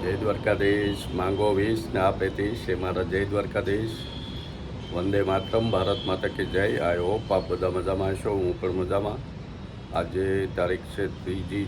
જય દ્વારકાધીશ. માંગો 20 ને આપે 30 એ મારા જય દ્વારકાધીશ. વંદે માતરમ. ભારત માતા કી જય. આઈ હોપ આપ બધા મજામાં હશો. હું પણ મજામાં. આજે તારીખ છે 3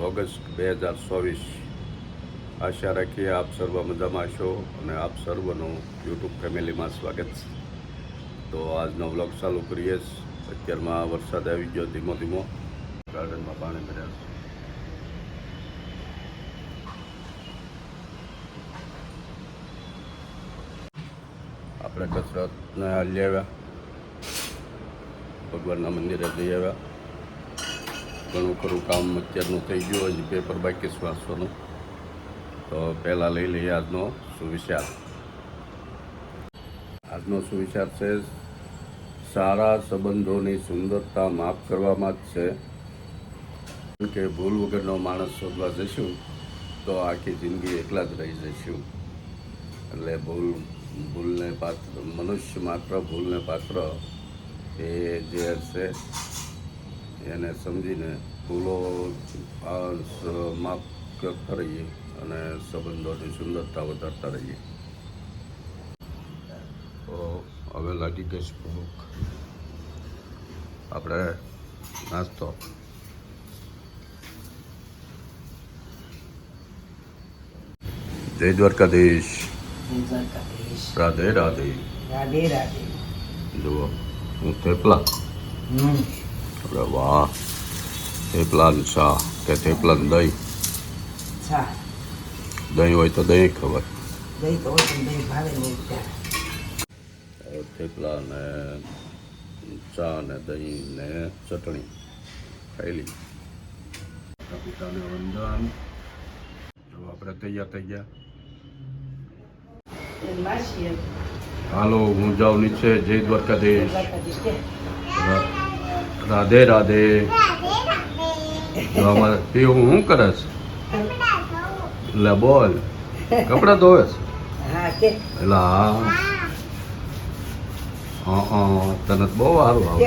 ઓગસ્ટ 2024. આશા રાખીએ આપ સર્વ મજામાં હશો અને આપ સર્વનું યુટ્યુબ ફેમિલીમાં સ્વાગત છે. તો આજનો વ્લોગ ચાલુ કરીએ. અત્યારમાં વરસાદ આવી ગયો ધીમો ધીમો. ગાર્ડનમાં પાણી ભર્યા છે. આપણે કસરતને હાલી આવ્યા, ભગવાનના મંદિરે જઈ આવ્યા. ઘણું ખરું કામ અત્યારનું થઈ ગયું, હજી પેપર બાકી છે વાંચવાનું. તો પહેલાં લઈ લઈએ આજનો સુવિચાર. આજનો સુવિચાર છે, સારા સંબંધોની સુંદરતા માફ કરવામાં જ છે. કે ભૂલ વગરનો માણસ શોધવા જઈશું તો આખી જિંદગી એકલા જ રહી જઈશું. એટલે ભૂલને પાત્ર, મનુષ્ય માત્ર ભૂલને પાત્ર. એ જે છે એને સમજીને ભૂલો માફ કરતા રહીએ અને સંબંધોની સુંદરતા વધારતા રહીએ. તો હવે લાગી ગઈ છે ભૂખ. આપણે નાસ્તો. જય દ્વારકાધીશ. રાધે રાધે. રાધે રાધે. જુઓ હું થેપલા. અરે વાહ. થેપલા ને ચા કે થેપલા ને દહીં. ચા. દહીં હોય તો દહીં ખબર. દહીં તો હોય પણ દહીં ભાવે નહીં ત્યારે. થેપલા ને ચા ને દહીં ને ચટણી ખાઈ લી. પિતાને વંદન. જો આપણે તૈયાર થઈ ગયા. હાલો હું જાઉં નીચે. જય દ્વારકાધીશ. રાધે રાધે. જો અમારે પીવું શું કરે છે? એટલે બોલ. કપડા ધોવે છે? એટલે હા તને બહુ સારું આવે.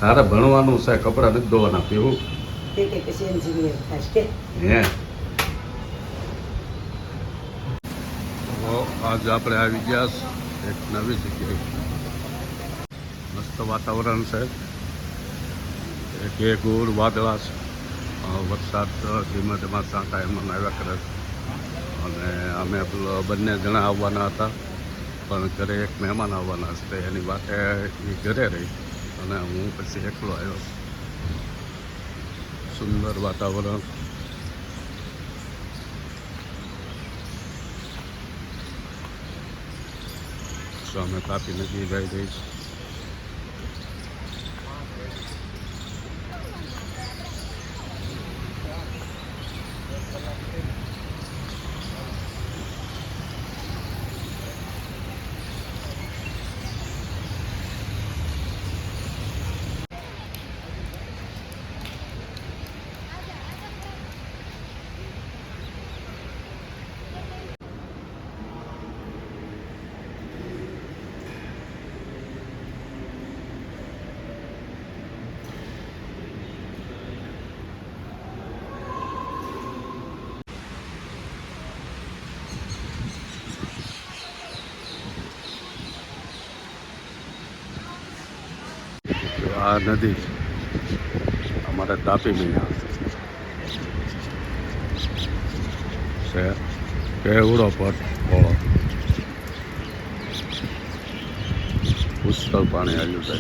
તારે ભણવાનું છે, કપડા નથી ધોવાના. પીવું હે. આજ આપણે આવી ગયા એક નવી જગ્યાએ. મસ્ત વાતાવરણ છે. એક ગોળ વાદળા છે. વરસાદ ધીમા ધીમા સાંટા એમાં આવ્યા કરે છે. અને અમે બંને જણા આવવાના હતા, પણ ઘરે એક મહેમાન આવવાના છે. એની વાતે એ ઘરે રહી અને હું પછી એકલો આવ્યો. સુંદર વાતાવરણ. સામે તાપી નદી વહી રહી છે. આ નદી અમારે તાપી મહિના છે. કેવડો પટ પુષ્કળ પાણી આવ્યું છે.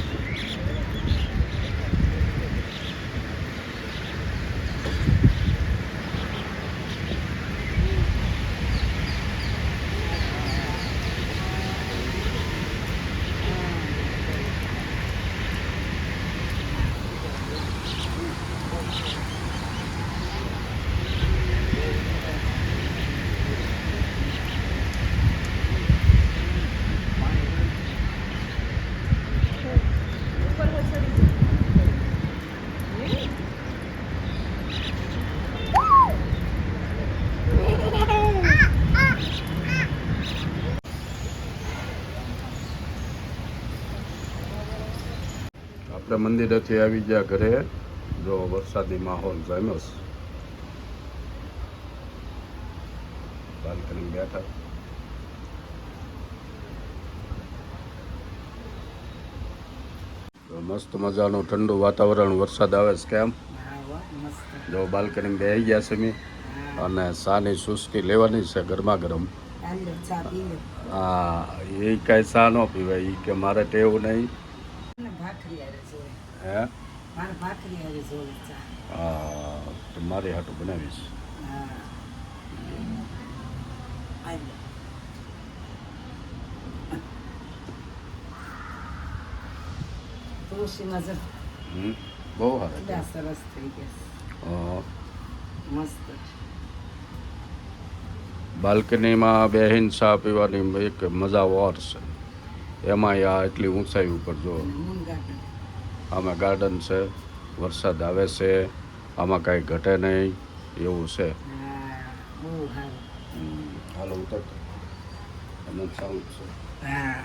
આપણે મંદિરેથી આવી ગયા ઘરે. જો વરસાદી માહોલ જામ્યો છે. બાલ્કની બેઠા. તો મસ્ત મજાનું ઠંડુ વાતાવરણ, વરસાદ આવે છે કેમ. હા હો, મસ્ત. જો બાલ્કની બેસી ગયા છે મેં અને સાની સુસ્કી લેવાની છે ગરમા ગરમ. હાલો ચા પી લો. હા, એ કાંઈ ચા ન પીવાય, એ કે મારે ટેવું નહીં. મને ભાખરી હારે જોવે. હે મારે ભાખરી હારે જોવે ચા. હા, તો મારી હાટું બનાવીશ. હા હાલો. તુલસીમાં જો બહુ સારા કેટલા સરસ થઈ ગયા છે. મસ્ત. બાલ્કનીમાં બેહીને ચા પીવાની એક મજા ઓર છે. એમાં આ એટલી ઊંચાઈ ઉપર જો મૂન ગાર્ડન. આમાં ગાર્ડન છે, વરસાદ આવે છે, આમાં કાંઈ ઘટે નહીં એવું છે. હા બહુ સારું. હાલો ઉતર એનો સાઉન્ડ છે. હા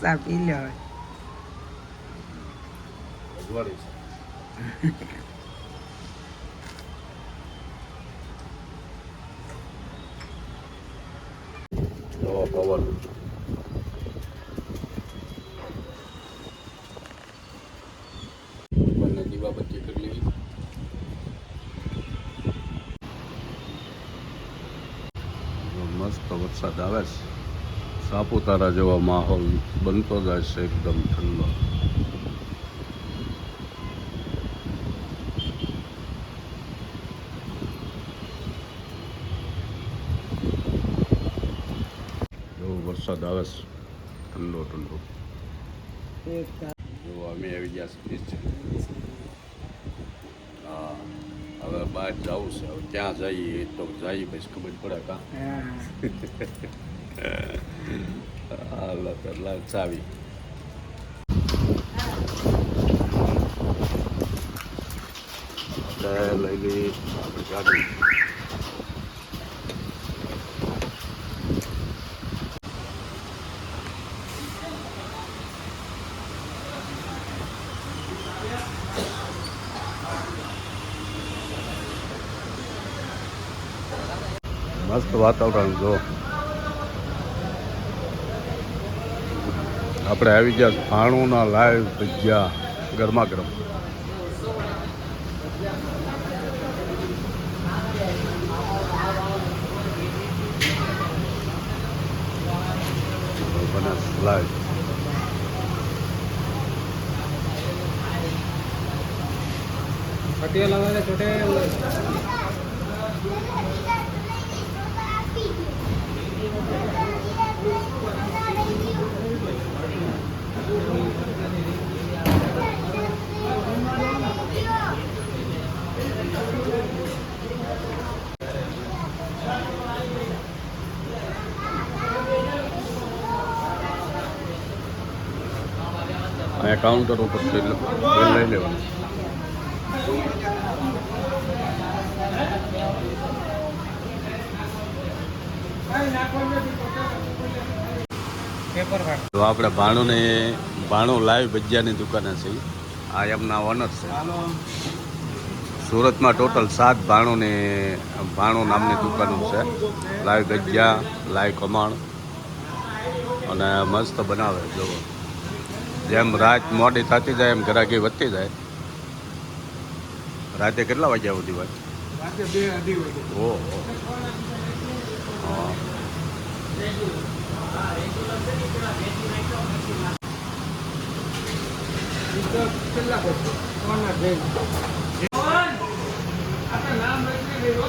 ચા પી લો હવે. અજવાળી છે. જો પવન. બંને દીવાબત્તી કરી લેવી. જો મસ્ત વરસાદ આવે છે. સાપુતારા જેવો માહોલ બનતો જાય છે એકદમ ઠંડો. જો વરસાદ આવે છે ઠંડો ઠંડો. જો અમે આવી ગયા છીએ નીચે. હા, હવે બહાર જવું છે. હવે ક્યાં જઈએ તો જઈએ પછી ખબર પડે કાં. હાલો પેલા ચાવી. લઈ લઈ આપણે ગાડી. મસ્ત વાતાવરણ જો. આપણે આવી ગયા ભાણુંના લાઈવ ભજીયા ગરમા ગરમ. બને લાઈવ. પટેલ વાળા પટેલ. અહીંયા કાઉન્ટર ઉપર બિલ લઈ લેવાનું. તો આપણે ભાણું લાઈવ ભજીયાની દુકાને છે. આ એમના ઓનર છે. સુરતમાં ટોટલ 7 ભાણું નામની દુકાનો છે. લાઈવ ભજીયા, લાઈવ ખમણ અને મસ્ત બનાવે. જો જેમ રાત મોડી થતી જાય એમ ગ્રાહકી વધતી જાય. રાતે કેટલા વાગ્યા સુધી ભાઈ? રાતે 2-2:30 વાગે. ઓહો. હા. કેટલા પડશે? કોના જૈન. નામ લખી લેજો.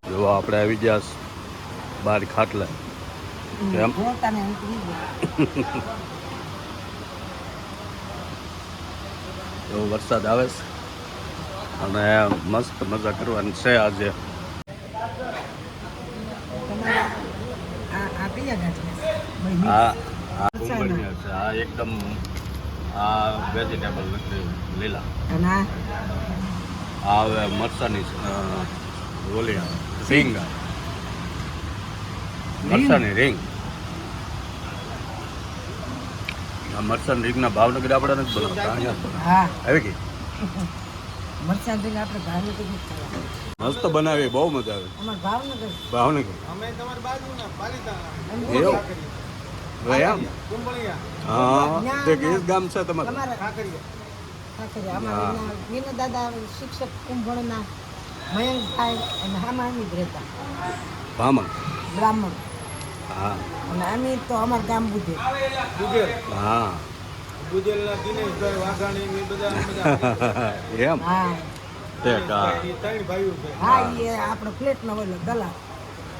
જો આપણે આવી ગયા બાર ખાટલે. કેમ? એવો વરસાદ આવે છે અને મસ્ત મજા કરવાની છે આજે. આપી કયા ગાંઠિયા ભાઈ આ આ મરચાંના. કુંભળિયા છે આ એકદમ આ વેજીટેબલ નથી લીલા અને આ આ હવે મરચાની ઓલી આવે રીંગ આવે મરચાની રીંગ આ મરચાની રીંગના ભાવનગર આપણે નથી બનાવતા અહીંયા જ બનાવે. હા આવી ગઈ મરચાં ભાઈ આપણે ભાવનગર નથી ખાવા મસ્ત બનાવી બહુ મજા આવે અમારે ભાવનગર ભાવનગર અમે તમારી બાજુના પાલિતાણા એમ એવું? કાંકરિયા. એમ કુંભળિયા હા તે કયું ગામ છે તમારું તમારા કાંકરિયા. ખાખરી અમારા વિનોદ દાદા શિક્ષક કુંભળના મયંકભાઈ અને હામાની જ રહેતા ભામણ બ્રાહ્મણ હા અને અમે તો અમારું ગામ બુધે ગુજેલ હા ગુજેલના દિનેશભાઈ વાઘાણી ને એ બધા એમ હા તે કા એ ત્રણ ભાઈઓ છે હા એ આપણો ફ્લેટનો ઓલો દલાલ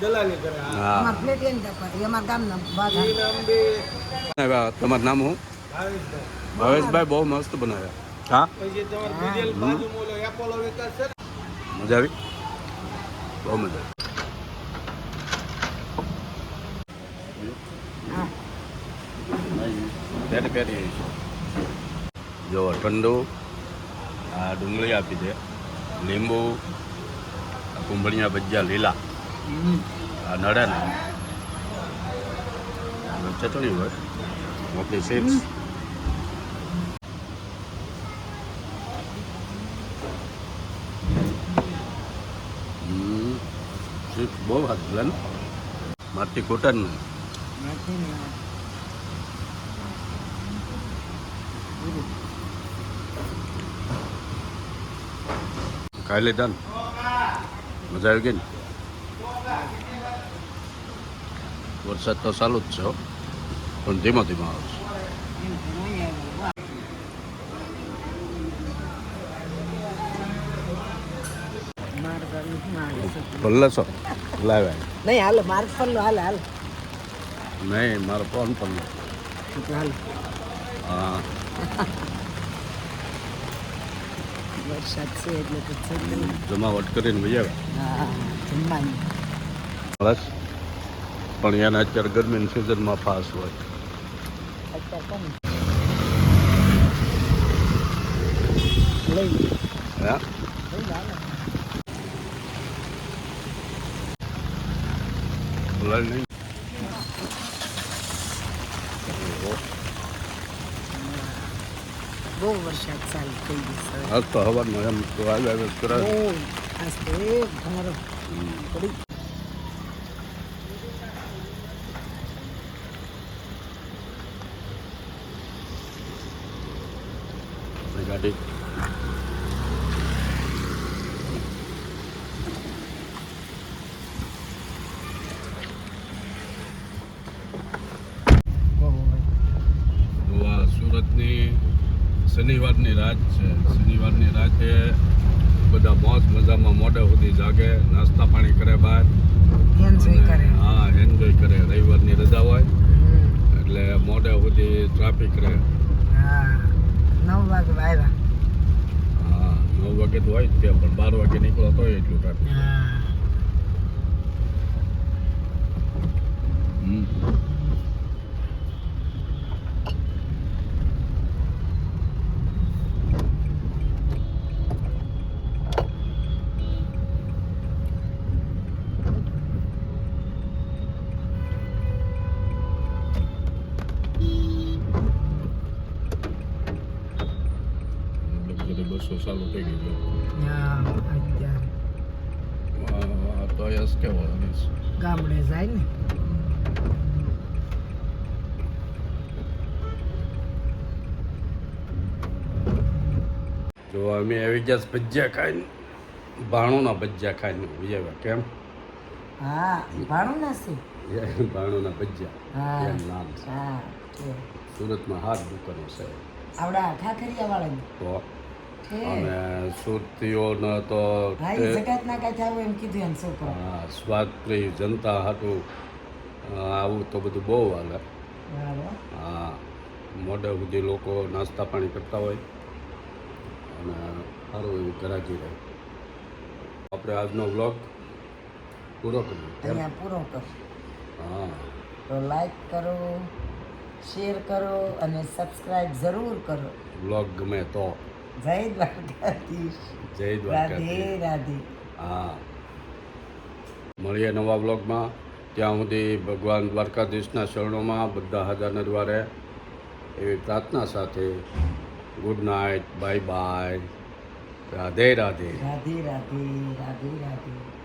દલાલી કરે હા અમારા ફ્લેટ એને તપાસ એ અમારા ગામના એ બાગા નામ બે તમારું નામ હું ભાવેશભાઈ. ભાવેશભાઈ બહુ મસ્ત બનાવ્યા હા પછી તમારે ગુજેલ બાજુમાં ઓલો એપોલો વિકાસ છે ને? મજા આવી બહુ મજા હા આવી પેરી પેરી જો ઠંડુ આ ડુંગળી આપી દે લીંબુ આ કુંભળિયા ભજીયા લીલા આ નડે ને ચટણી હોય આપણી ચિપ્સ ચિપ્સ બહુ હાથ ને મારથી કોટન નહીં નથી ને ખાઈ લીધા ને મજા આવી ગઈ ને વરસાદ તો ચાલુ જ છે હો. પણ ધીમો ધીમો આવે છે મારે તો નથી મારે ભલે છો લાવ્યા નહીં હાલો માર્ગ પર હાલ હાલ નહીં મારો ફોન પણ હાલ હા વરસાદ છે એટલે તો છે જ ને. જમાવટ કરીને મજા હા જમવાની બસ પણ એના અત્યારે ગરમીની સિઝનમાં ફાસ હોય અત્યારે કોણ લઈ હા લઈ હાલો બોલાય નહીં બહુ વરસાદ ચાલુ થઈ ગયો છે આજ તો હવાનું એમ તો આવ્યા કરે બહુ આજ તો એક ઘણો પડી આપણી ગાડી બહુ તો આ સુરતની શનિવારની રાત છે શનિવારની રાતે બધા મોજ મજામાં મોડે સુધી જાગે નાસ્તા પાણી કરે બહાર એન્જોય કરે હા એન્જોય કરે રવિવારની રજા હોય હમ. એટલે મોડે સુધી ટ્રાફિક રહે હા 9 વાગે આવ્યા હા 9 વાગે તો હોય જ તે પણ 12 વાગે નીકળો તો એટલું ટ્રાફિક હા બધી બસો ચાલુ થઈ ગઈ છે હા અત્યારે આ તો યસ કેવો ગામડે જાય ને જો અમે આવી ગયા ભજીયા ખાઈને ભાણુંના ભજીયા ખાઈને વિજયભાઈ કેમ હા ભાણું નાસી ભાણુંના ભજીયા હા એમ નામ છે હા છે. સુરતમાં હાથ દુકાનો છે આવડા ઠાકરિયા વાળા તો છે અને સુરતીઓનો તો હા એ જગત ના કાંઈ થાવું એમ કીધું એમ છોકરો સ્વાદપ્રિય જનતા હાટું આવું તો બધું બહુ હાલે બરાબર હા મોડે સુધી લોકો નાસ્તા પાણી કરતા હોય અને સારું એવું ઘરાકી રહે આપણે આજનો વ્લોગ પૂરો કરીએ કેમ? અહીંયા પૂરો કર હા તો લાઈક કરો, શેર કરો અને સબસ્ક્રાઈબ જરૂર કરો. બ્લોગ ગમે તો જય દ્વારકાધીશ. જય રાધે દ્વારકાધીશ. રાધે. હા, મળીએ નવા બ્લોગમાં. ત્યાં સુધી ભગવાન દ્વારકાધીશના શરણોમાં બધા હાજરને દ્વારે એવી પ્રાર્થના સાથે good night, bye bye, Radhe Radhe. Radhe Radhe. Radhe Radhe.